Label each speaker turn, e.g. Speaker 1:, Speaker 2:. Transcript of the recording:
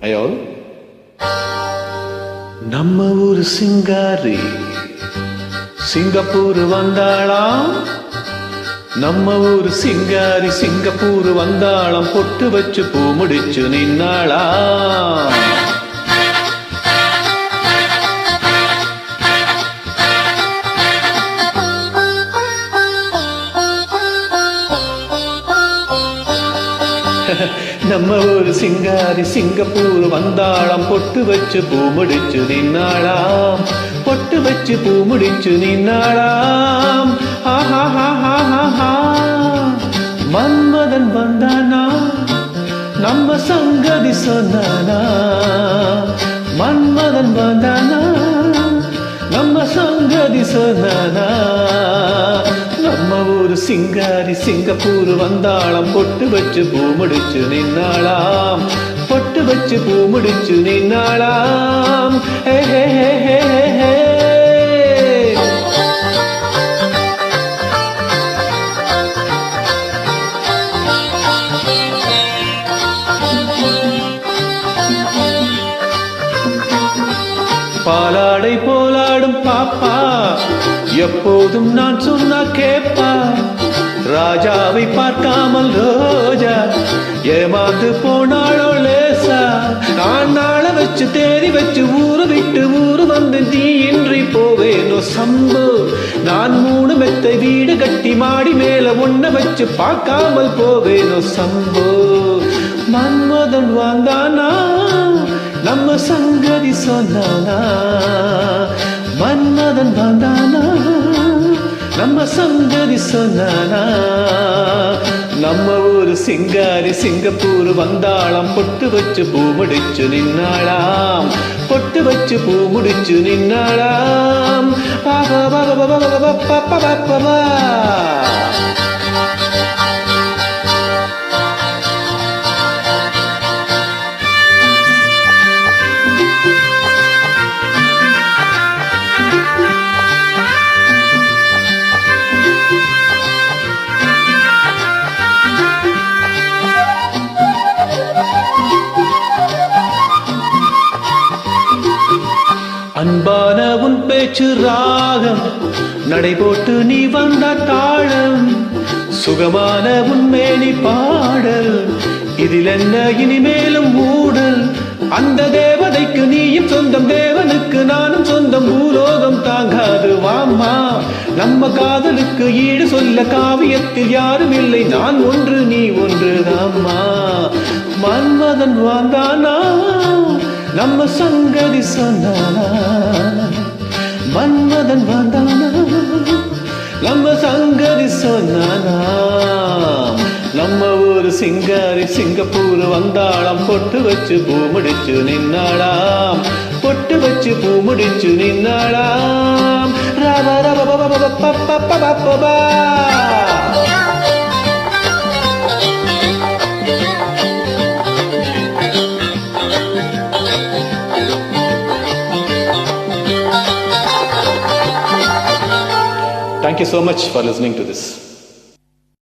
Speaker 1: ஐயோ, நம்ம ஊரு சிங்காரி சிங்கப்பூர் வந்தாளாம். நம்ம ஊரு சிங்காரி சிங்கப்பூர் வந்தாளாம். பொட்டு வச்சு பூ முடிச்சு நின்னாளாம். நம்ம ஊரு சிங்காரி சிங்கப்பூர் வந்தாளாம். பொட்டு வச்சு பூ முடிச்சு நின்னாளாம். பொட்டு வச்சு பூ முடிச்சு நின்னாளாம். மன்மதன் வந்தானா, நம்ம சங்கதி சொன்னானா. மன்மதன் வந்தானா, நம்ம சங்கதி சொன்னானா. நம்ம ஊரு சிங்காரி சிங்கப்பூர் வந்தாளாம். பொட்டு வச்சு பூ முடிச்சு நின்னாளாம். பொட்டு வச்சு பூ முடிச்சு நின்னாளாம். பாலாடை போலாடும் பாப்பா, எப்போதும் நான் சொன்னா கேப்பா. ராஜாவை பார்க்காமல் ரோஜா ஏமாந்து போனாளோ லேசா. நான் நாள வச்சு தேடி வச்சு ஊரு விட்டு ஊரு வந்து நீ இன்றி போவேனோ சம்பு. நான் 3 மெத்தை வீடு கட்டி மாடி மேல ஒன்ன வச்சு பார்க்காமல் போவேனோ சம்பு. மன்மதன் வந்தானா, நம்ம சங்கதி சொன்னானா. மன்மதன் வந்தானா, நம்ம சங்கதி சொன்னானா. நம்ம ஊரு சிங்காரி சிங்கப்பூர் வந்தாளாம். பொட்டு வச்சு பூ முடிச்சு நின்னாளாம். பொட்டு வச்சு பூ முடிச்சு நின்னாளாம். அன்பான உன் பேச்சு ராகம், நடைபோட்டு நீ வந்த தாளம். சுகமான உன் மேனி பாடல், இதில் என்ன இனிமேலும் மூடல். அந்த தேவதைக்கு நீயும் சொந்தம், தேவனுக்கு நானும் சொந்தம். பூலோகம் தாங்காது வாம்மா, நம்ம காதலுக்கு ஈடு சொல்ல காவியத்தில் யாரும் இல்லை. நான் ஒன்று நீ ஒன்று தாம்மா. மன்மதன் வந்தானா, நம்ம சங்கதி சொன்னானா. மன்மதன் வந்தானா, நம்ம சங்கதி சொன்னானா. நம்ம ஊரு சிங்காரி சிங்கப்பூர் வந்தாளாம். பொட்டு வச்சு பூ முடிச்சு நின்னாளாம். பொட்டு வச்சு பூ முடிச்சு நின்னாளாம். Thank you so much for listening to this.